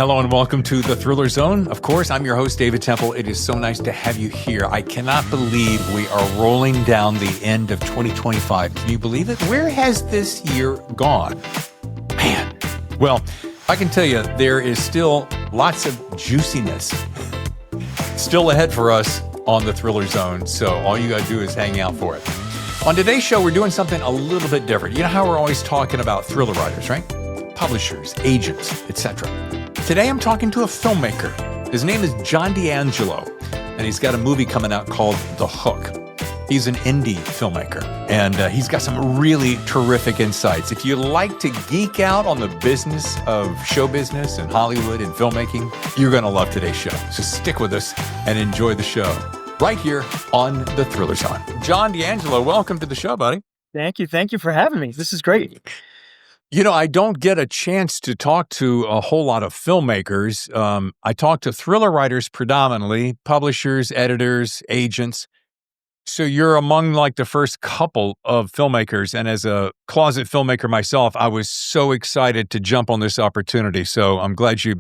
Hello and welcome to the Thriller Zone. Of course, I'm your host, David Temple. It is so nice to have you here. I cannot believe we are rolling down the end of 2025. Can you believe it? Where has this year gone? Man. Well, I can tell you there is still lots of juiciness still ahead for us on the Thriller Zone. So all you got to do is hang out for it. On today's show, we're doing something a little bit different. You know how we're always talking about thriller writers, right? Publishers, agents, etc. Today, I'm talking to a filmmaker. His name is John D'Angelo, and he's got a movie coming out called The Hook. He's an indie filmmaker, and he's got some really terrific insights. If you like to geek out on the business of show business and Hollywood and filmmaking, you're going to love today's show. So stick with us and enjoy the show right here on the Thriller Zone. John D'Angelo, welcome to the show, buddy. Thank you. Thank you for having me. This is great. You know, I don't get a chance to talk to a whole lot of filmmakers. I talk to thriller writers predominantly, publishers, editors, agents. So you're among like the first couple of filmmakers. And as a closet filmmaker myself, I was so excited to jump on this opportunity. So I'm glad you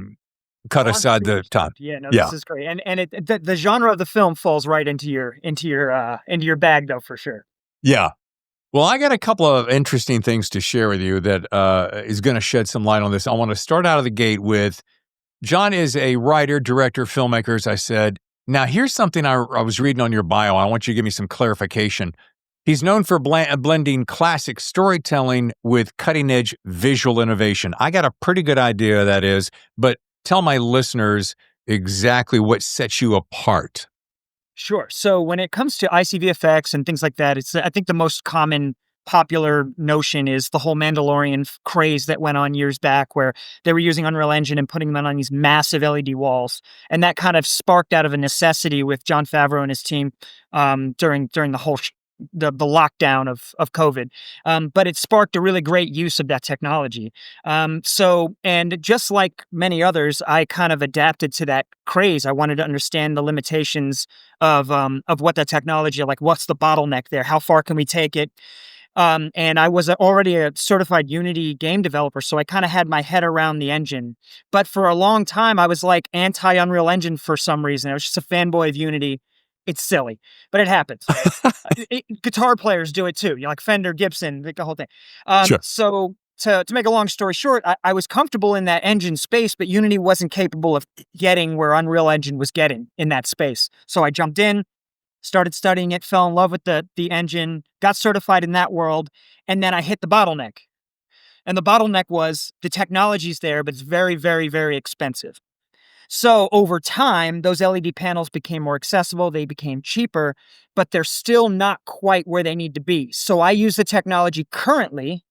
cut aside the time. This is great. And the genre of the film falls right into your bag, though, for sure. Yeah. Well, I got a couple of interesting things to share with you that is going to shed some light on this. I want to start out of the gate with John is a writer, director, filmmaker, as I said. Now, here's something I was reading on your bio. I want you to give me some clarification. He's known for blending classic storytelling with cutting-edge visual innovation. I got a pretty good idea that is, but tell my listeners exactly what sets you apart. Sure. So when it comes to ICVFX and things like that, I think the most common popular notion is the whole Mandalorian craze that went on years back where they were using Unreal Engine and putting them on these massive LED walls. And that kind of sparked out of a necessity with Jon Favreau and his team during the whole the lockdown of COVID. But it sparked a really great use of that technology. And just like many others, I kind of adapted to that craze. I wanted to understand the limitations of what that technology, like what's the bottleneck there? How far can we take it? And I was already a certified Unity game developer, so I kind of had my head around the engine. But for a long time, I was like anti-Unreal Engine for some reason. I was just a fanboy of Unity. It's silly, but it happens. Guitar players do it too. You know, like Fender, Gibson, the whole thing. Sure. So to make a long story short, I was comfortable in that engine space, but Unity wasn't capable of getting where Unreal Engine was getting in that space. So I jumped in, started studying it, fell in love with the engine, got certified in that world, and then I hit the bottleneck. And the bottleneck was the technology's there, but it's very, very, very expensive. So over time, those LED panels became more accessible, they became cheaper, but they're still not quite where they need to be. So I use the technology currently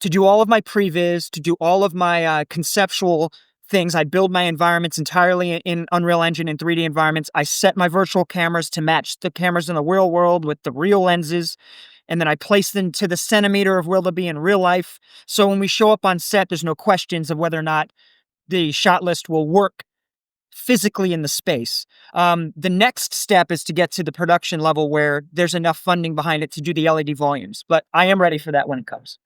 to do all of my previs, to do all of my conceptual things. I build my environments entirely in Unreal Engine and 3D environments. I set my virtual cameras to match the cameras in the real world with the real lenses. And then I place them to the centimeter of where they'll be in real life. So when we show up on set, there's no questions of whether or not the shot list will work physically in the space. The next step is to get to the production level where there's enough funding behind it to do the LED volumes. But I am ready for that when it comes.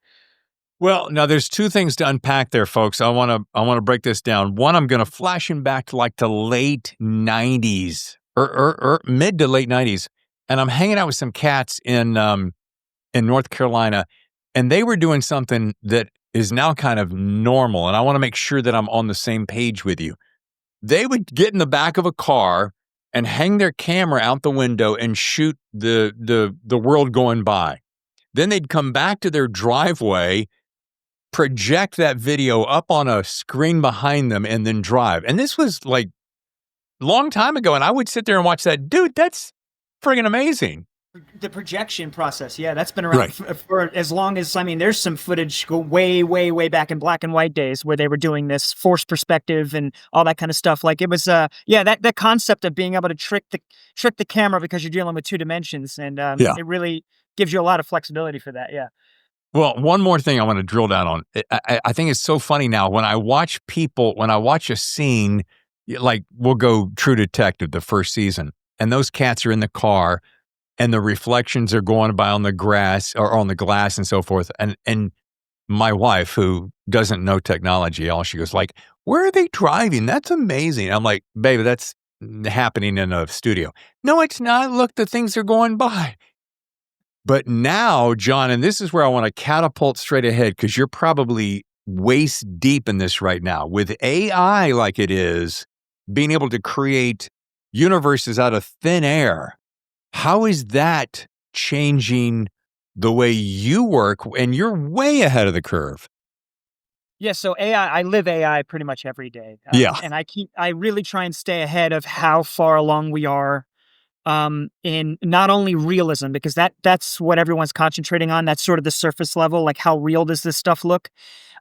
Well, now there's two things to unpack there, folks. I want to break this down. One, I'm going to flash him back to like the late 90s or mid to late 90s. And I'm hanging out with some cats in North Carolina, and they were doing something that is now kind of normal. And I want to make sure that I'm on the same page with you. They would get in the back of a car and hang their camera out the window and shoot the world going by. Then they'd come back to their driveway, project that video up on a screen behind them, and then drive. And this was like a long time ago, and I would sit there and watch that. Dude, that's friggin' amazing. The projection process, yeah, that's been around for as long as, there's some footage go way, way, way back in black and white days where they were doing this forced perspective and all that kind of stuff. Like it was, that concept of being able to trick the camera because you're dealing with two dimensions, and it really gives you a lot of flexibility for that. Yeah. Well, one more thing I want to drill down on. I think it's so funny now when I watch a scene, like we'll go True Detective, the first season, and those cats are in the car and the reflections are going by on the grass or on the glass and so forth. And my wife, who doesn't know technology at all, she goes like, "Where are they driving? That's amazing." I'm like, "Baby, that's happening in a studio." "No, it's not. Look, the things are going by." But now, John, and this is where I want to catapult straight ahead, because you're probably waist deep in this right now. With AI like it is, being able to create universes out of thin air, how is that changing the way you work? And you're way ahead of the curve. Yeah, so AI, I live AI pretty much every day. Yeah. And I really try and stay ahead of how far along we are in not only realism, because that's what everyone's concentrating on. That's sort of the surface level, like how real does this stuff look?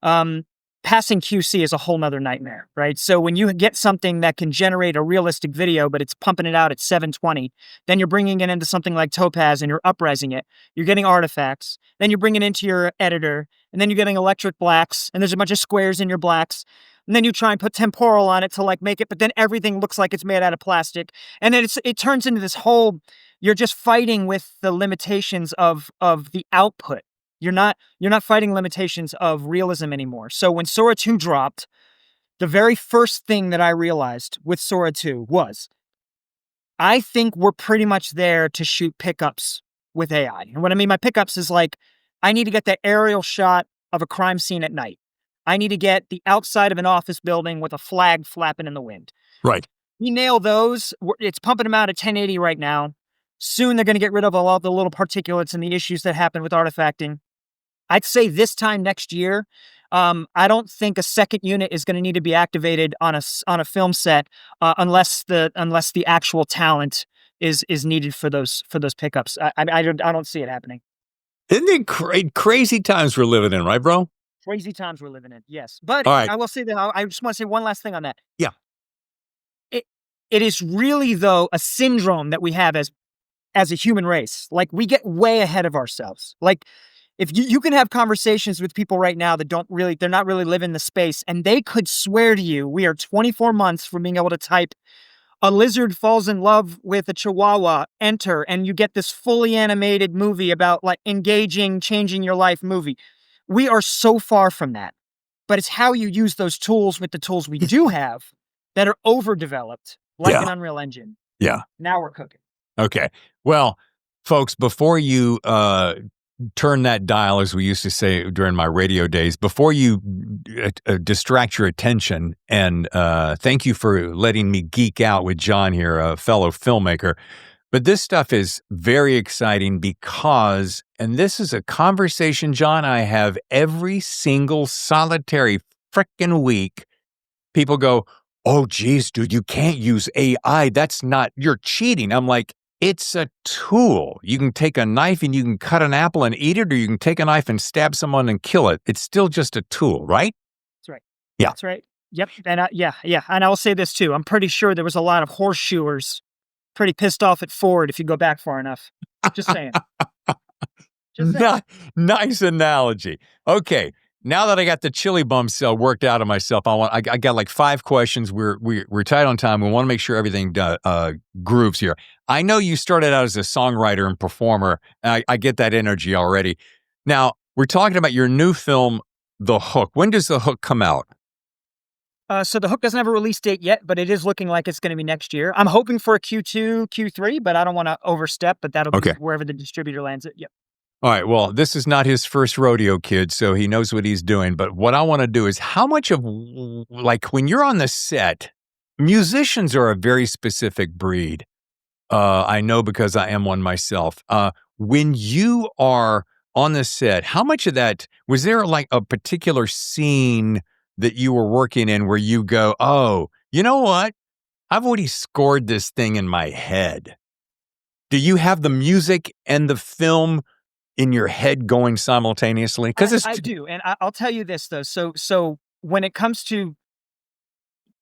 Um, Passing QC is a whole nother nightmare, right? So when you get something that can generate a realistic video, but it's pumping it out at 720, then you're bringing it into something like Topaz and you're uprising it. You're getting artifacts. Then you bring it into your editor, and then you're getting electric blacks, and there's a bunch of squares in your blacks. And then you try and put temporal on it to like make it, but then everything looks like it's made out of plastic. And then it turns into this whole, you're just fighting with the limitations of the output. You're not fighting limitations of realism anymore. So when Sora 2 dropped, the very first thing that I realized with Sora 2 was, I think we're pretty much there to shoot pickups with AI. And what I mean by pickups is like, I need to get that aerial shot of a crime scene at night. I need to get the outside of an office building with a flag flapping in the wind. Right. We nail those. It's pumping them out at 1080 right now. Soon they're going to get rid of all the little particulates and the issues that happen with artifacting. I'd say this time next year, I don't think a second unit is going to need to be activated on a film set unless the actual talent is needed for those pickups. I don't see it happening. Isn't it crazy times we're living in, right, bro? Crazy times we're living in, yes. But All right. I will say that I just want to say one last thing on that. Yeah. It is really, though, a syndrome that we have as a human race. Like, we get way ahead of ourselves. Like, if you can have conversations with people right now that they're not really living the space, and they could swear to you, we are 24 months from being able to type a lizard falls in love with a chihuahua, enter, and you get this fully animated movie about like engaging, changing your life movie. We are so far from that. But it's how you use those tools with the tools we do have that are overdeveloped, like an Unreal Engine. Yeah. Now we're cooking. Okay. Well, folks, before you turn that dial, as we used to say during my radio days, before you distract your attention, and thank you for letting me geek out with John here, a fellow filmmaker. But this stuff is very exciting because, and this is a conversation, John, I have every single solitary frickin' week. People go, "Oh, geez, dude, you can't use AI. You're cheating." I'm like, it's a tool. You can take a knife and you can cut an apple and eat it, or you can take a knife and stab someone and kill it. It's still just a tool, right? That's right. Yeah. That's right. Yep. And yeah. And I'll say this too. I'm pretty sure there was a lot of horseshoers pretty pissed off at Ford if you go back far enough. Just saying. Just saying. Nice analogy. Okay. Now that I got the chili bumps worked out of myself, I got like 5 questions. We're tight on time. We want to make sure everything grooves here. I know you started out as a songwriter and performer. I get that energy already. Now, we're talking about your new film, The Hook. When does The Hook come out? So The Hook doesn't have a release date yet, but it is looking like it's going to be next year. I'm hoping for a Q2, Q3, but I don't want to overstep, but that'll be wherever the distributor lands it. Yep. All right, well, this is not his first rodeo, kid, so he knows what he's doing. But what I want to do is, how much of, like, when you're on the set, musicians are a very specific breed. I know because I am one myself. When you are on the set, how much of that, was there like a particular scene that you were working in where you go, "Oh, you know what? I've already scored this thing in my head." Do you have the music and the film in your head going simultaneously? Because I do, and I'll tell you this though. So when it comes to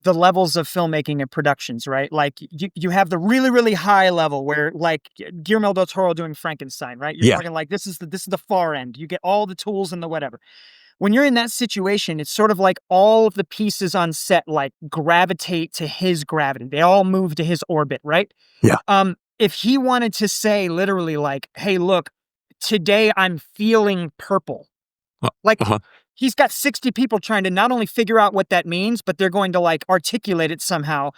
the levels of filmmaking and productions, right? Like you have the really, really high level where, like, Guillermo del Toro doing Frankenstein, right? You're talking like this is the far end. You get all the tools and the whatever. When you're in that situation, it's sort of like all of the pieces on set like gravitate to his gravity. They all move to his orbit, right? Yeah. If he wanted to say literally like, "Hey, look, today I'm feeling purple," Like, Uh-huh. he's got 60 people trying to not only figure out what that means, but they're going to like articulate it somehow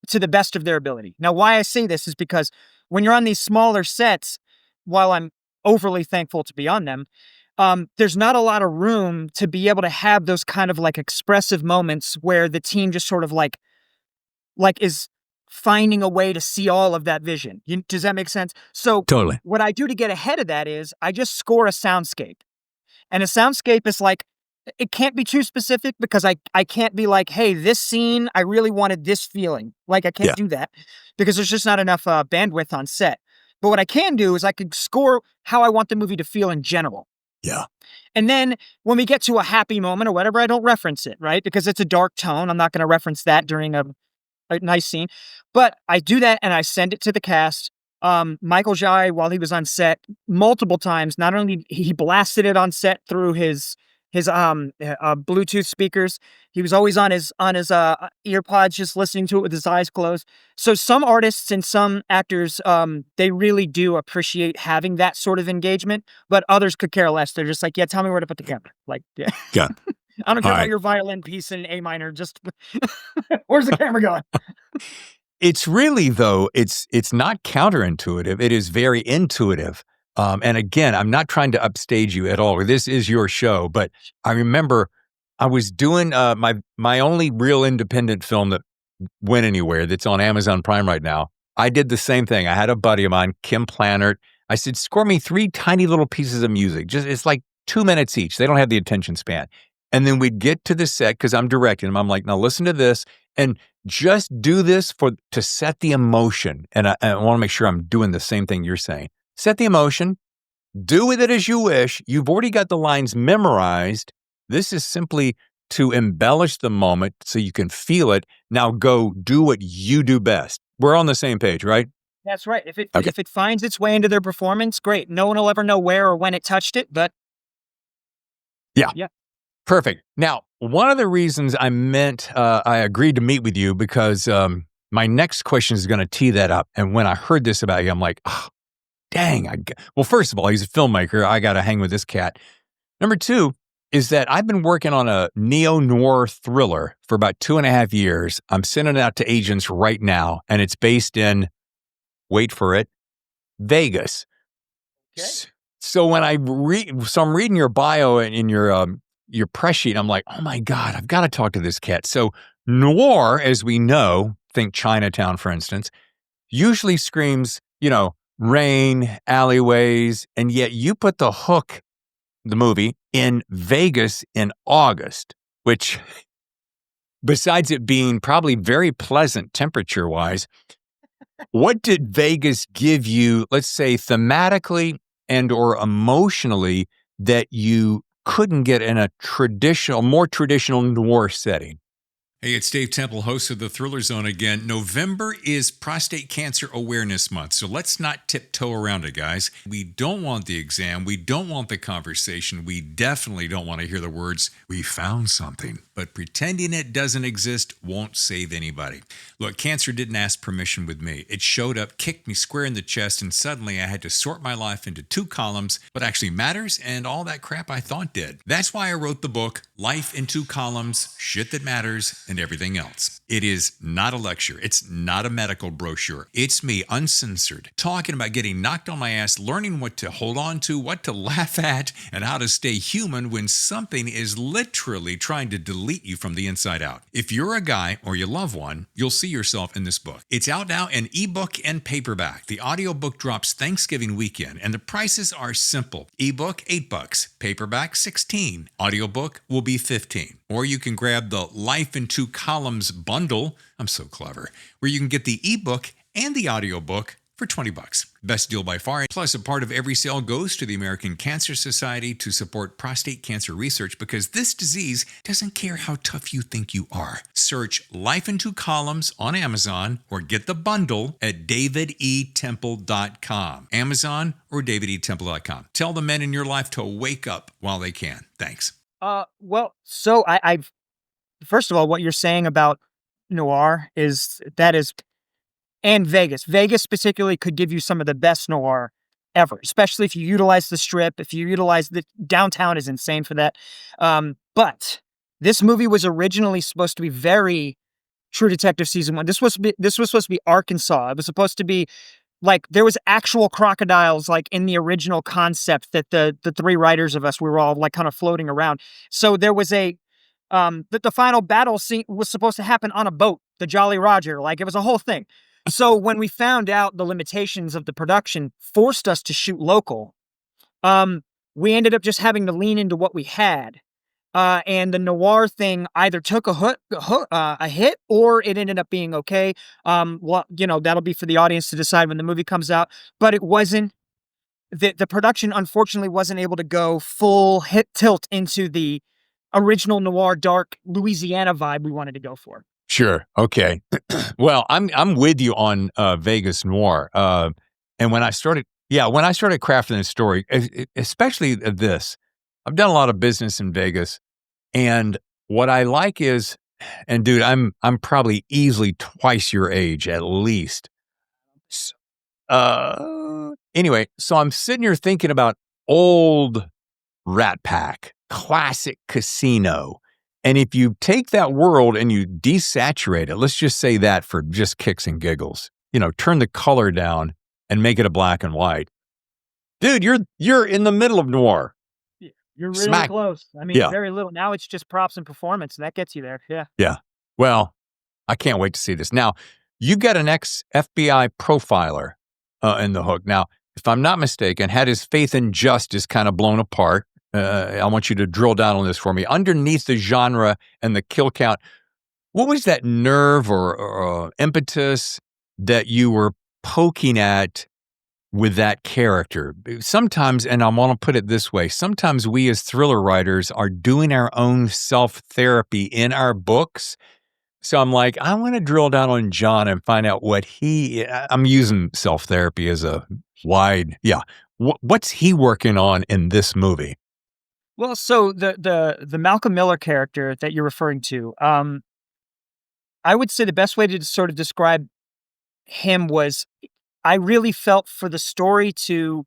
to the best of their ability. Now, why I say this is because when you're on these smaller sets, while I'm overly thankful to be on them, there's not a lot of room to be able to have those kind of like expressive moments where the team just sort of like is finding a way to see all of that vision. Does that make sense? So Totally. what I do to get ahead of that is I just score a soundscape. And a soundscape is like, it can't be too specific because I can't be like, hey, this scene, I really wanted this feeling. Like, I can't Yeah. do that because there's just not enough bandwidth on set. But what I can do is I can score how I want the movie to feel in general. Yeah. And then when we get to a happy moment or whatever, I don't reference it, right? Because it's a dark tone. I'm not going to reference that during a nice scene. But I do that and I send it to the cast. Michael Jai, while he was on set, multiple times, not only he blasted it on set through his Bluetooth speakers, he was always on his earpods, just listening to it with his eyes closed. So some artists and some actors, they really do appreciate having that sort of engagement, but others could care less. They're just like, yeah, tell me where to put the camera. Like, yeah. Yeah. I don't care All about right. your violin piece in A minor. Just where's the camera going? It's really, though, it's not counterintuitive. It is very intuitive. And again, I'm not trying to upstage you at all. This is your show. But I remember I was doing my only real independent film that went anywhere that's on Amazon Prime right now. I did the same thing. I had a buddy of mine, Kim Plannert. I said, score me 3 tiny little pieces of music. It's like 2 minutes each. They don't have the attention span. And then we'd get to the set because I'm directing them. I'm like, now listen to this. And just do this to set the emotion. And I want to make sure I'm doing the same thing you're saying. Set the emotion. Do with it as you wish. You've already got the lines memorized. This is simply to embellish the moment so you can feel it. Now go do what you do best. We're on the same page, right? That's right. If it finds its way into their performance, great. No one will ever know where or when it touched it, but yeah. Yeah. Perfect. Now, one of the reasons I agreed to meet with you because my next question is going to tee that up. And when I heard this about you, I'm like, oh, dang. Well, first of all, he's a filmmaker. I got to hang with this cat. Number 2 is that I've been working on a neo-noir thriller for about 2.5 years. I'm sending it out to agents right now, and it's based in, wait for it, Vegas. Okay. So when I'm reading your bio and in your press sheet, I'm like, oh my God, I've got to talk to this cat. So noir, as we know, think Chinatown, for instance, usually screams, rain, alleyways, and yet you put the hook, the movie, in Vegas in August, which, besides it being probably very pleasant temperature-wise, what did Vegas give you, let's say, thematically and or emotionally that you couldn't get in a more traditional noir setting? Hey, it's Dave Temple, host of The Thriller Zone again. November is Prostate Cancer Awareness Month, so let's not tiptoe around it, guys. We don't want the exam. We don't want the conversation. We definitely don't want to hear the words, we found something. But pretending it doesn't exist won't save anybody. Look, cancer didn't ask permission with me. It showed up, kicked me square in the chest, and suddenly I had to sort my life into 2 columns, what actually matters and all that crap I thought did. That's why I wrote the book, Life in 2 Columns, Shit That Matters, and Everything Else. It is not a lecture. It's not a medical brochure. It's me, uncensored, talking about getting knocked on my ass, learning what to hold on to, what to laugh at, and how to stay human when something is literally trying to delete you from the inside out. If you're a guy or you love one, you'll see yourself in this book. It's out now in ebook and paperback. The audiobook drops Thanksgiving weekend, and the prices are simple. Ebook, $8. Paperback, $16. Audiobook will be $15. Or you can grab the Life in 2 Columns bundle. I'm so clever. Where you can get the ebook and the audiobook for $20. Best deal by far. Plus, a part of every sale goes to the American Cancer Society to support prostate cancer research because this disease doesn't care how tough you think you are. Search Life in 2 Columns on Amazon or get the bundle at davidetemple.com. Amazon or davidetemple.com. Tell the men in your life to wake up while they can. Thanks. Well, so I've first of all, what you're saying about noir is and Vegas. Vegas particularly could give you some of the best noir ever, especially if you utilize the Strip, if you utilize the downtown is insane for that. But this movie was originally supposed to be very True Detective season 1. This was supposed to be Arkansas. It was supposed to be like there was actual crocodiles like in the original concept that the three writers of us we were all like kind of floating around. So there was the final battle scene was supposed to happen on a boat, the Jolly Roger. Like it was a whole thing. So when we found out the limitations of the production forced us to shoot local, we ended up just having to lean into what we had. And the noir thing either took a hit or it ended up being okay. Well, that'll be for the audience to decide when the movie comes out. But it wasn't the production. Unfortunately, wasn't able to go full hit tilt into the original noir, dark Louisiana vibe we wanted to go for. Sure. Okay. Well, I'm with you on Vegas noir. And when I started crafting this story, especially this, I've done a lot of business in Vegas. And what I like is, and dude, I'm probably easily twice your age at least. Anyway, so I'm sitting here thinking about old Rat Pack, classic casino. And if you take that world and you desaturate it, let's just say that for just kicks and giggles, turn the color down and make it a black and white. Dude, you're in the middle of noir. You're really close. I mean, very little. Now it's just props and performance, and that gets you there. Yeah. Yeah. Well, I can't wait to see this. Now, you got an ex-FBI profiler in the hook. Now, if I'm not mistaken, had his faith in justice kind of blown apart. I want you to drill down on this for me. Underneath the genre and the kill count, what was that nerve or impetus that you were poking at with that character? Sometimes, and I want to put it this way, sometimes we as thriller writers are doing our own self-therapy in our books. So I'm like, I want to drill down on John and find out what I'm using self-therapy as a wide, what's he working on in this movie? Well, so the Malcolm Miller character that you're referring to, I would say the best way to sort of describe him was I really felt for the story to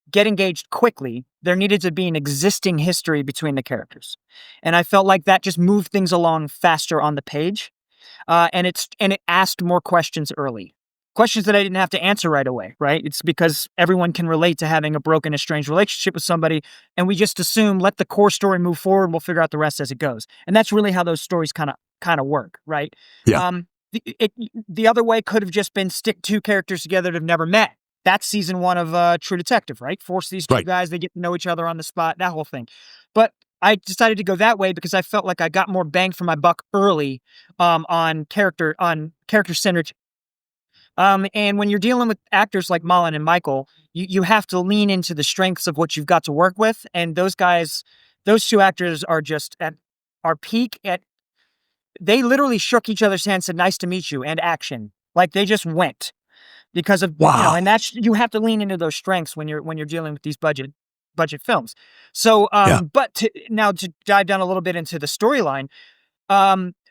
get engaged quickly, there needed to be an existing history between the characters. And I felt like that just moved things along faster on the page. And it asked more questions early. Questions that I didn't have to answer right away, right? It's because everyone can relate to having a broken, estranged relationship with somebody, and we just assume let the core story move forward and we'll figure out the rest as it goes. And that's really how those stories kind of work, right? Yeah. The other way could have just been stick two characters together that have never met. That's season 1 of True Detective, right? Force these two guys, they get to know each other on the spot, that whole thing. But I decided to go that way because I felt like I got more bang for my buck early on character synergy. And when you're dealing with actors like Mullen and Michael, you have to lean into the strengths of what you've got to work with. And those two actors are just at our peak they literally shook each other's hands, said, "Nice to meet you," and action. Like they just went because of, and you have to lean into those strengths when you're dealing with these budget films. So, but to dive down a little bit into the storyline,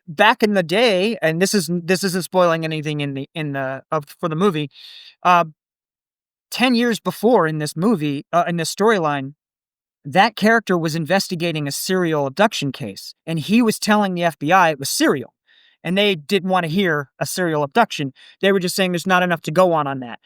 back in the day, and this isn't spoiling anything for the movie, 10 years before in this movie, in this storyline, that character was investigating a serial abduction case, and he was telling the FBI it was serial, and they didn't want to hear a serial abduction. They were just saying there's not enough to go on that.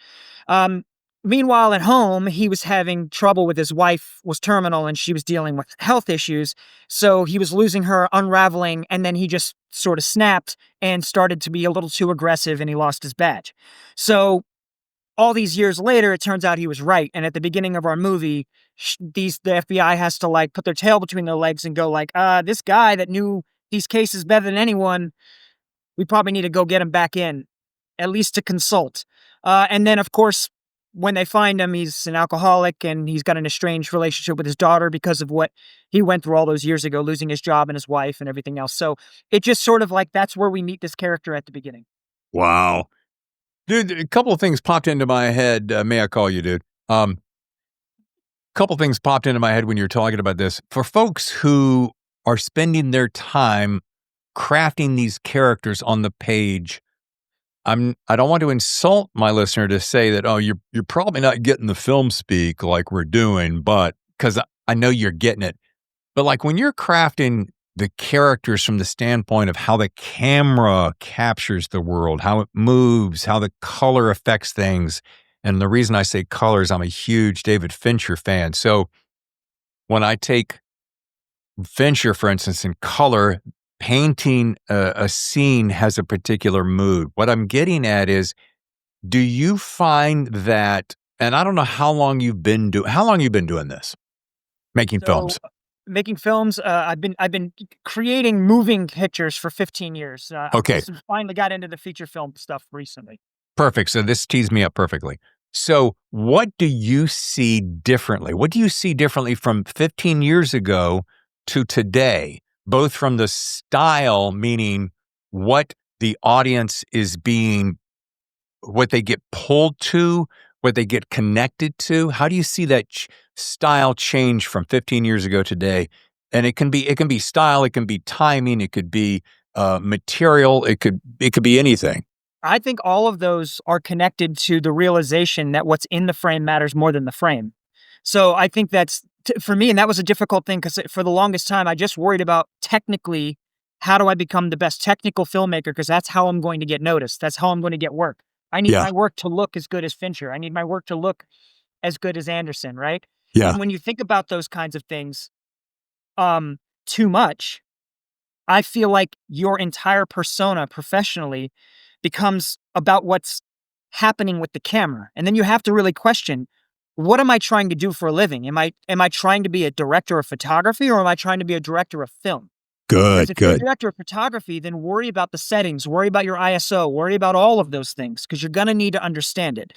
Meanwhile, at home, he was having trouble with his wife was terminal, and she was dealing with health issues, so he was losing her, unraveling, and then he just sort of snapped and started to be a little too aggressive, and he lost his badge. So all these years later, it turns out he was right. And at the beginning of our movie, the FBI has to like put their tail between their legs and go like, this guy that knew these cases better than anyone, we probably need to go get him back in, at least to consult. And then, of course, when they find him, he's an alcoholic and he's got an estranged relationship with his daughter because of what he went through all those years ago, losing his job and his wife and everything else. So it just sort of like, that's where we meet this character at the beginning. Wow. Dude, a couple of things popped into my head. May I call you, dude? Couple things popped into my head when you're talking about this. For folks who are spending their time crafting these characters on the page, I don't want to insult my listener to say that, oh, you're probably not getting the film speak like we're doing, but because I know you're getting it. But like when you're crafting the characters from the standpoint of how the camera captures the world, how it moves, how the color affects things. And the reason I say color is I'm a huge David Fincher fan. So when I take Fincher, for instance, in color, painting a scene has a particular mood. What I'm getting at is, do you find that, and I don't know how long you've been doing this, making So films? making films, I've been creating moving pictures for 15 years. Okay, Finally got into the feature film stuff recently. perfect. So this tees me up perfectly. So what do you see differently? What do you see differently from 15 years ago to today, both from the style, meaning what the audience is being, what they get pulled to, what they get connected to? How do you see that style change from 15 years ago today? And it can be style, it can be timing, it could be material, it could be anything. I think all of those are connected to the realization that what's in the frame matters more than the frame. So I think that's for me, and that was a difficult thing because for the longest time, I just worried about technically how do I become the best technical filmmaker because that's how I'm going to get noticed. That's how I'm going to get work. I need Yeah, my work to look as good as Fincher. I need my work to look as good as Anderson, right? yeah, And when you think about those kinds of things, um, too much, I feel like your entire persona professionally becomes about what's happening with the camera. And then you have to really question, what am I trying to do for a living? Am I trying to be a director of photography or am I trying to be a director of film? Because good, if you're a good. director of photography, then worry about the settings, worry about your ISO, worry about all of those things because you're going to need to understand it.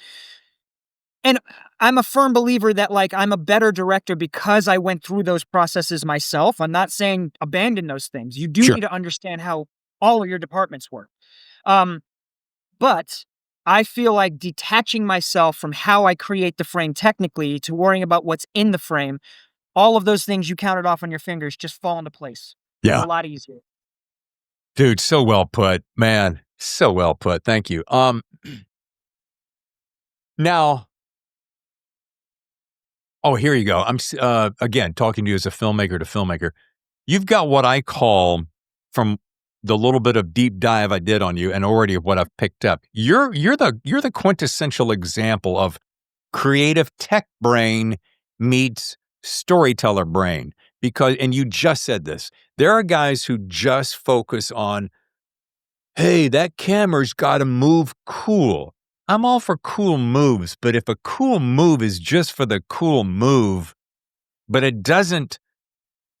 And I'm a firm believer that like I'm a better director because I went through those processes myself. I'm not saying abandon those things. You do Sure. need to understand how all of your departments work. Um, but I feel like detaching myself from how I create the frame technically to worrying about what's in the frame, all of those things you counted off on your fingers just fall into place. It's a Yeah. lot easier. Dude, so well put, man. So well put. Thank you. Now, oh, here you go. Again talking to you as a filmmaker to filmmaker. You've got what I call, from the little bit of deep dive I did on you and already of what I've picked up. You're the quintessential example of creative tech brain meets storyteller brain, because, and you just said this, there are guys who just focus on, hey, that camera's got to move cool. I'm all for cool moves, but if a cool move is just for the cool move, but it doesn't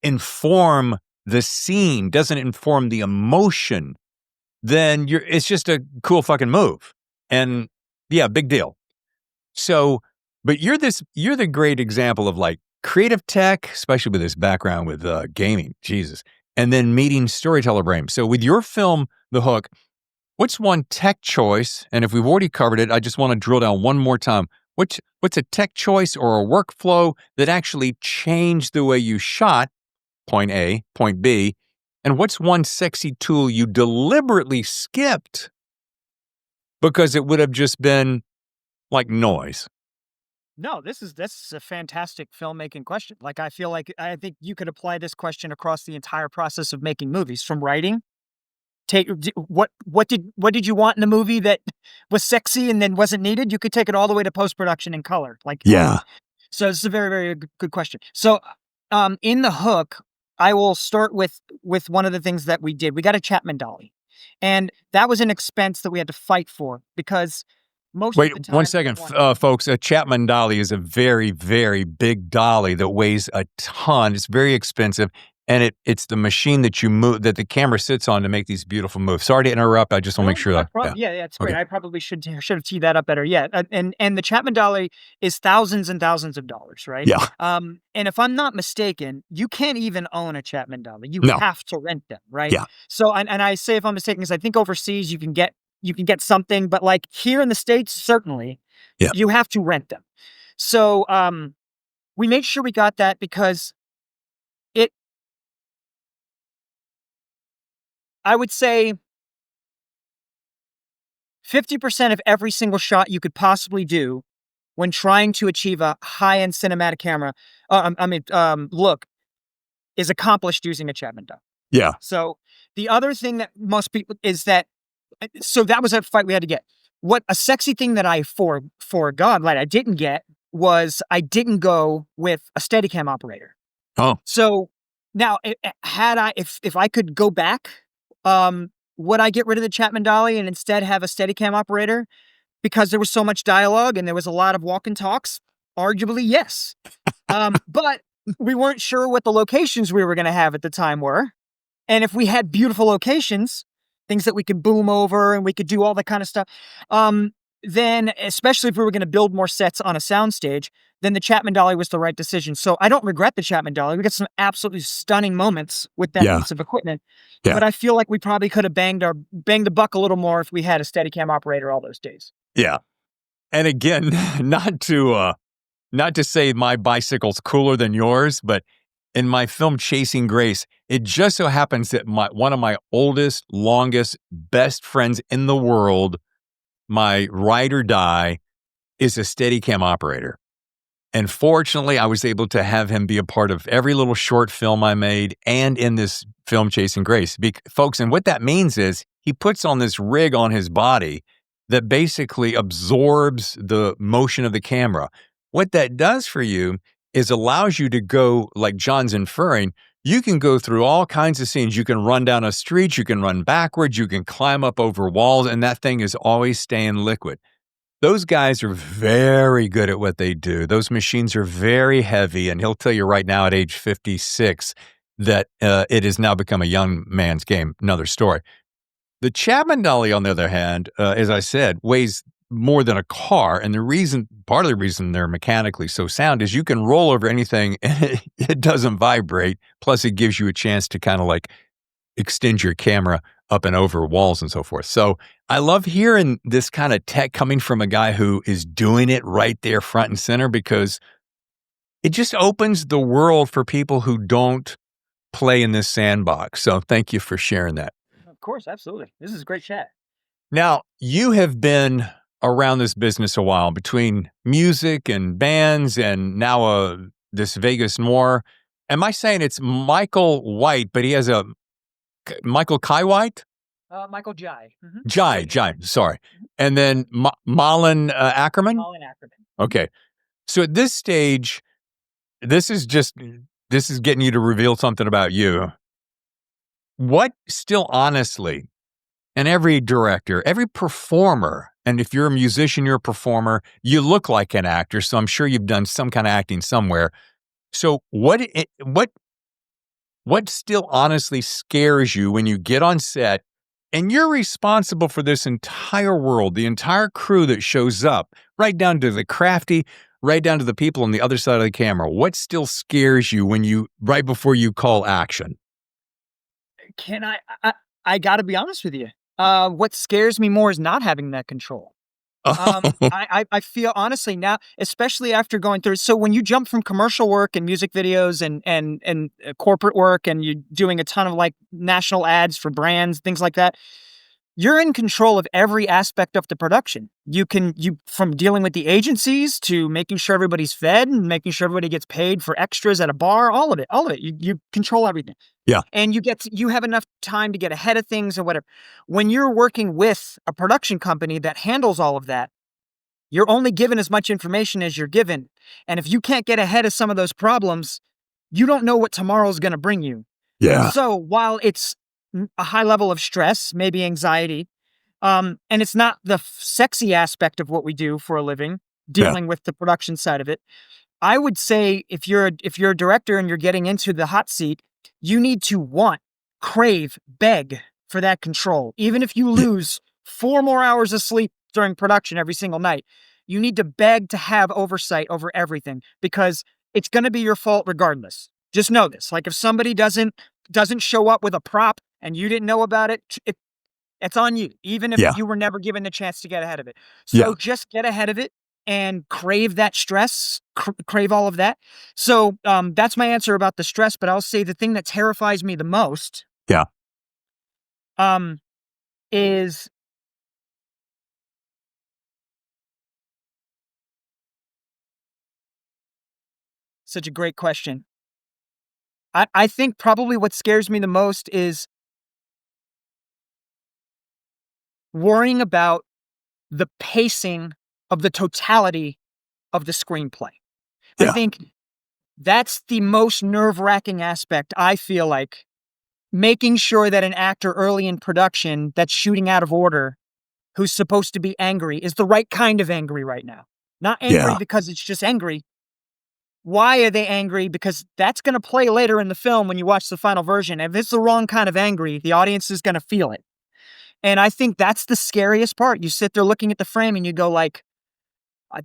inform the scene, doesn't inform the emotion, then it's just a cool fucking move. And yeah, big deal. So, but you're the great example of like creative tech, especially with this background with gaming, Jesus, and then meeting storyteller brain. So with your film, The Hook, what's one tech choice? And if we've already covered it, I just want to drill down one more time. What's a tech choice or a workflow that actually changed the way you shot, point A, point B? And what's one sexy tool you deliberately skipped because it would have just been like noise? No, this is a fantastic filmmaking question. Like I think you could apply this question across the entire process of making movies, from writing. What did you want in a movie that was sexy and then wasn't needed? You could take it all the way to post production and color. Yeah. So it's a very very good question. So in The Hook, I will start with one of the things that we did. We got a Chapman dolly, and that was an expense that we had to fight for because most of Wait the one time second, folks. A Chapman dolly is a very, very big dolly that weighs a ton. It's very expensive, and it's the machine that you move, that the camera sits on to make these beautiful moves. Sorry to interrupt. I just want to make No, sure not a that. problem. Yeah. Yeah, it's Okay. great. I probably should have teed that up better. Yeah, and the Chapman dolly is thousands and thousands of dollars, right? Yeah. And if I'm not mistaken, you can't even own a Chapman dolly. You No. have to rent them, right? Yeah. So, and I say if I'm mistaken, because I think overseas you can get something, but like here in the States, certainly Yeah. you have to rent them. So, we made sure we got that because it, I would say 50% of every single shot you could possibly do when trying to achieve a high-end cinematic camera, look, is accomplished using a Chapman doll. Yeah. So the other thing that most people is that, so that was a fight we had to get. What a sexy thing that I forgot, like I didn't get, was I didn't go with a Steadicam operator. Oh, So now, if I could go back, would I get rid of the Chapman Dolly and instead have a Steadicam operator because there was so much dialogue and there was a lot of walk and talks? Arguably, yes. But we weren't sure what the locations we were going to have at the time were, and if we had beautiful locations, things that we could boom over and we could do all that kind of stuff, then especially if we were going to build more sets on a soundstage, then the Chapman Dolly was the right decision. So I don't regret the Chapman Dolly. We got some absolutely stunning moments with that piece of equipment. Yeah. But I feel like we probably could have banged the buck a little more if we had a Steadicam operator all those days. Yeah. And again, not to say my bicycle's cooler than yours, but in my film Chasing Grace, it just so happens that one of my oldest, longest, best friends in the world, my ride or die, is a Steadicam operator. And fortunately, I was able to have him be a part of every little short film I made and in this film Chasing Grace. Folks, and what that means is he puts on this rig on his body that basically absorbs the motion of the camera. What that does for you is allows you to go, like John's inferring, you can go through all kinds of scenes. You can run down a street, you can run backwards, you can climb up over walls, and that thing is always staying liquid. Those guys are very good at what they do. Those machines are very heavy, and he'll tell you right now at age 56 that it has now become a young man's game. Another story. The Chapman Dolly, on the other hand, as I said, weighs more than a car, and part of the reason they're mechanically so sound is you can roll over anything and it doesn't vibrate. Plus, it gives you a chance to kind of like extend your camera up and over walls and so forth. So I love hearing this kind of tech coming from a guy who is doing it right there front and center, because it just opens the world for people who don't play in this sandbox. So thank you for sharing that. Of course, absolutely. This is a great chat. Now, you have been around this business a while, between music and bands and now this Vegas noir. Am I saying it's Michael White, but he has a Michael Kai White? Michael Jai. Mm-hmm. Jai, sorry. And then Malin Ackerman? Malin Ackerman. Okay. So at this stage, this is getting you to reveal something about you. What still honestly, and every director, every performer, and if you're a musician, you're a performer, you look like an actor, so I'm sure you've done some kind of acting somewhere. So what still honestly scares you when you get on set and you're responsible for this entire world, the entire crew that shows up, right down to the crafty, right down to the people on the other side of the camera? What still scares you right before you call action? I got to be honest with you. What scares me more is not having that control. I feel honestly now, especially after going through. So when you jump from commercial work and music videos and corporate work, and you're doing a ton of like national ads for brands, things like that, you're in control of every aspect of the production. You from dealing with the agencies to making sure everybody's fed and making sure everybody gets paid for extras at a bar, all of it. You control everything. Yeah. And you have enough time to get ahead of things and whatever. When you're working with a production company that handles all of that, you're only given as much information as you're given. And if you can't get ahead of some of those problems, you don't know what tomorrow's going to bring you. Yeah. So while it's a high level of stress, maybe anxiety, and it's not the sexy aspect of what we do for a living, dealing with the production side of it, I would say if you're a director and you're getting into the hot seat, you need to crave, beg for that control. Even if you lose 4 more hours of sleep during production every single night, you need to beg to have oversight over everything, because it's going to be your fault regardless. Just know this. Like if somebody doesn't show up with a prop and you didn't know about it, it's on you, even if you were never given the chance to get ahead of it. So just get ahead of it and crave that stress, crave all of that. So that's my answer about the stress, but I'll say the thing that terrifies me the most is Such a great question. I think probably what scares me the most is worrying about the pacing of the totality of the screenplay. I Yeah. think that's the most nerve-wracking aspect, I feel like. Making sure that an actor early in production that's shooting out of order, who's supposed to be angry, is the right kind of angry right now. Not angry Yeah. because it's just angry. Why are they angry? Because that's going to play later in the film when you watch the final version. If it's the wrong kind of angry, the audience is going to feel it. And I think that's the scariest part. You sit there looking at the frame and you go like,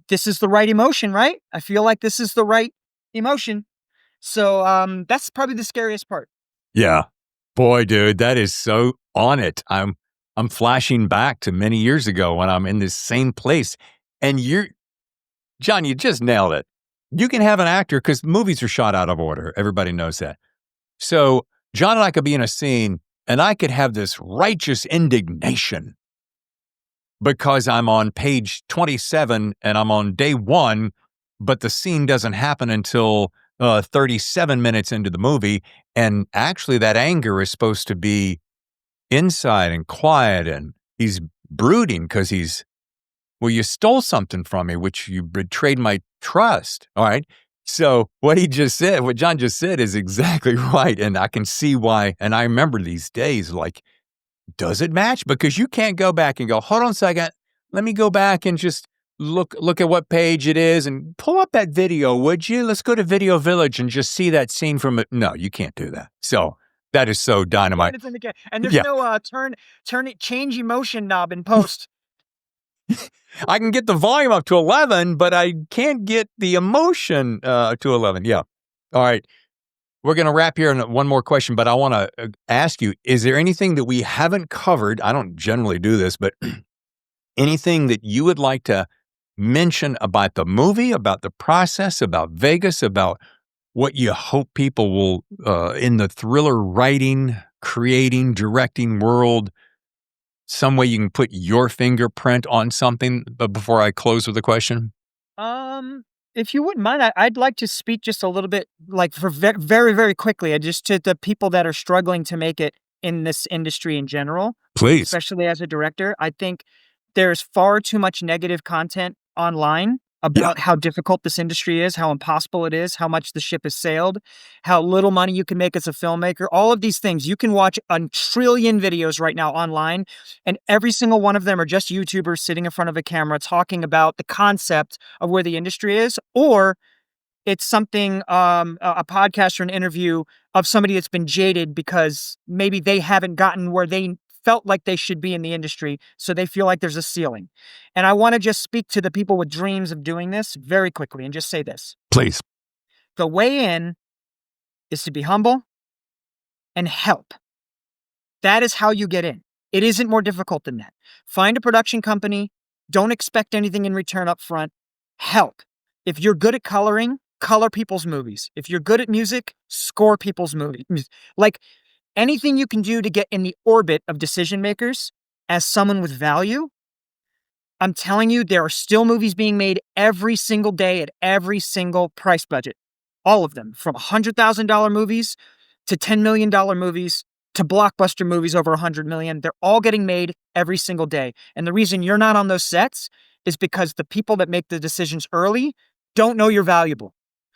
this is the right emotion, right? I feel like this is the right emotion. So that's probably the scariest part. Yeah. Boy, dude, that is so on it. I'm flashing back to many years ago when I'm in this same place. And John, you just nailed it. You can have an actor, because movies are shot out of order. Everybody knows that. So John and I could be in a scene and I could have this righteous indignation because I'm on page 27 and I'm on day 1, but the scene doesn't happen until 37 minutes into the movie. And actually that anger is supposed to be inside and quiet, and he's brooding because well, you stole something from me, which you betrayed my trust. All right. So what John just said is exactly right. And I can see why. And I remember these days, like, does it match? Because you can't go back and go, hold on a second. Let me go back and just look at what page it is and pull up that video, would you? Let's go to Video Village and just see that scene from it. No, you can't do that. So that is so dynamite. And there's no change emotion knob in post. I can get the volume up to 11, but I can't get the emotion to 11. Yeah. All right. We're going to wrap here on one more question, but I want to ask you, is there anything that we haven't covered? I don't generally do this, but anything that you would like to mention about the movie, about the process, about Vegas, about what you hope people will, in the thriller writing, creating, directing world, some way you can put your fingerprint on something before I close with a question? If you wouldn't mind, I'd like to speak just a little bit, like for very, very quickly, just to the people that are struggling to make it in this industry in general. Please. Especially as a director. I think there's far too much negative content online about how difficult this industry is, how impossible it is, how much the ship has sailed, how little money you can make as a filmmaker, all of these things. You can watch a trillion videos right now online, and every single one of them are just YouTubers sitting in front of a camera talking about the concept of where the industry is, or it's something, a podcast or an interview of somebody that's been jaded because maybe they haven't gotten where they felt like they should be in the industry, so they feel like there's a ceiling. And I want to just speak to the people with dreams of doing this very quickly and just say this. Please. The way in is to be humble and help. That is how you get in. It isn't more difficult than that. Find a production company. Don't expect anything in return up front. Help. If you're good at coloring, color people's movies. If you're good at music, score people's movies. Like, anything you can do to get in the orbit of decision makers as someone with value. I'm telling you, there are still movies being made every single day at every single price budget. All of them, from $100,000 movies to $10 million movies to blockbuster movies over $100 million. They're all getting made every single day. And the reason you're not on those sets is because the people that make the decisions early don't know you're valuable.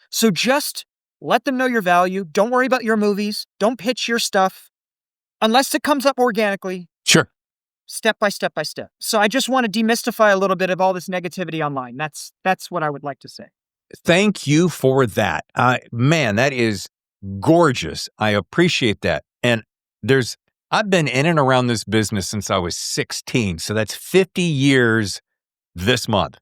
So just let them know your value. Don't worry about your movies. Don't pitch your stuff unless it comes up organically. Sure. Step by step by step. So I just want to demystify a little bit of all this negativity online. That's what I would like to say. Thank you for that. Man, that is gorgeous. I appreciate that. And I've been in and around this business since I was 16. So that's 50 years this month.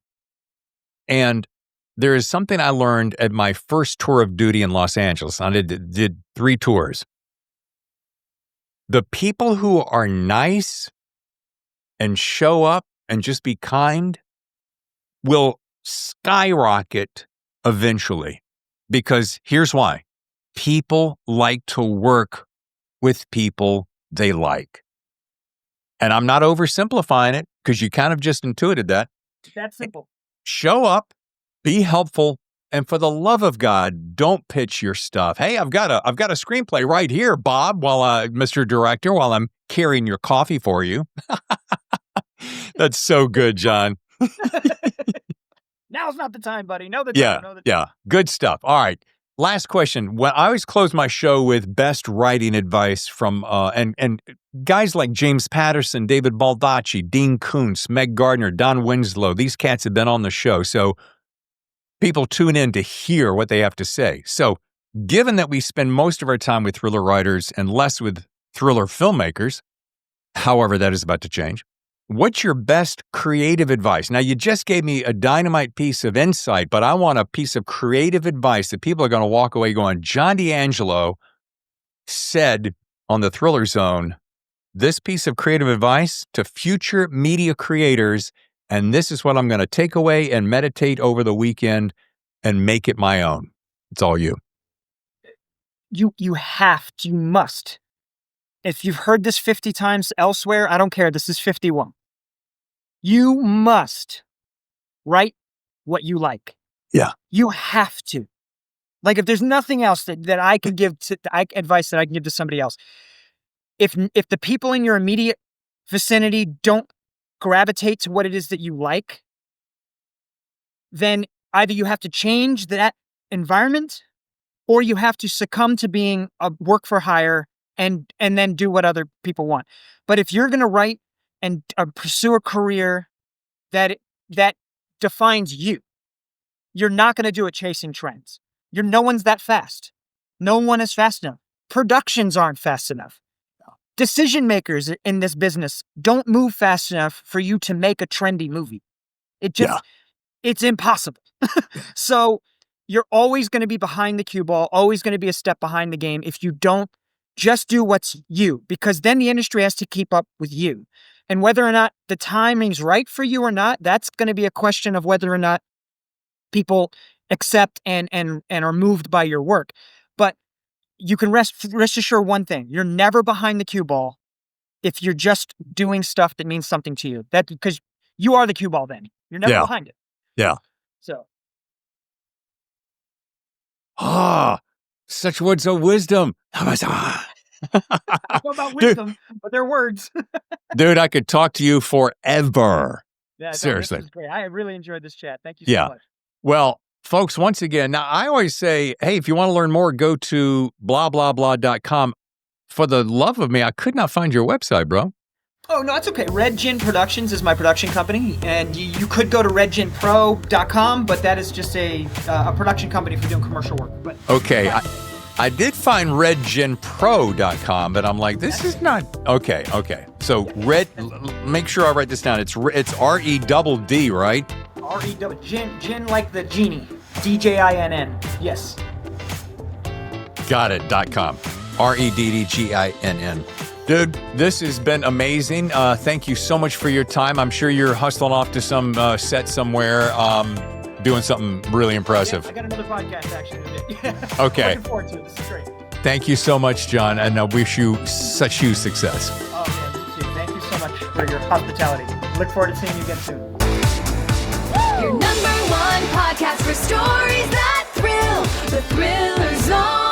And there is something I learned at my first tour of duty in Los Angeles. I did 3 tours. The people who are nice and show up and just be kind will skyrocket eventually. Because here's why. People like to work with people they like. And I'm not oversimplifying it because you kind of just intuited that. That's simple. Show up, be helpful, And for the love of God, don't pitch your stuff. Hey, I've got a screenplay right here, Bob, Mr. Director, while I'm carrying your coffee for you. That's so good, John. Now's not the time, buddy. Know the time. Yeah. Good stuff. All right. Last question. Well, I always close my show with best writing advice from and guys like James Patterson, David Baldacci, Dean Koontz, Meg Gardner, Don Winslow. These cats have been on the show, so people tune in to hear what they have to say. So, given that we spend most of our time with thriller writers and less with thriller filmmakers, however that is about to change, what's your best creative advice? Now, you just gave me a dynamite piece of insight, but I want a piece of creative advice that people are going to walk away going, John D'Angelo said on the Thriller Zone, this piece of creative advice to future media creators, and this is what I'm going to take away and meditate over the weekend and make it my own. It's all you. You must. If you've heard this 50 times elsewhere, I don't care. This is 51. You must write what you like. Yeah. You have to. Like, if there's nothing else that I could give advice that I can give to somebody else, if the people in your immediate vicinity don't gravitate to what it is that you like, then either you have to change that environment or you have to succumb to being a work for hire and then do what other people want. But if you're going to write and pursue a career that defines you, you're not going to do it chasing trends. No one's that fast. No one is fast enough. Productions aren't fast enough. Decision makers in this business don't move fast enough for you to make a trendy movie. It's impossible. So you're always going to be behind the cue ball, always going to be a step behind the game if you don't just do what's you, because then the industry has to keep up with you. And whether or not the timing's right for you or not, that's going to be a question of whether or not people accept and are moved by your work. But you can rest assured one thing: you're never behind the cue ball if you're just doing stuff that means something to you. That because you are the cue ball. Then you're never behind it. Yeah. So. Such words of wisdom. I don't know about wisdom, but they're words. Dude, I could talk to you forever. Yeah, seriously. This is great. I really enjoyed this chat. Thank you so much. Well, folks, once again, now I always say, hey, if you want to learn more, go to blah.com. For the love of me, I could not find your website, bro. Oh, no, it's okay. Red Gin Productions is my production company, and you could go to redginpro.com, but that is just a production company for doing commercial work. But okay, I did find redginpro.com, but I'm like, this is not okay. So make sure I write this down. It's REDD, right? REDD, gin like the genie, DJINN. Yes. Got it. .com. REDDGINN. Dude, this has been amazing. Thank you so much for your time. I'm sure you're hustling off to some set somewhere, doing something really impressive. Yeah, I got another podcast actually. Okay. Looking forward to it. This is great. Thank you so much, John, and I wish you such huge success. Oh, yeah, you too. Thank you so much for your hospitality. Look forward to seeing you again soon. Your #1 podcast for stories that thrill, the Thriller Zone.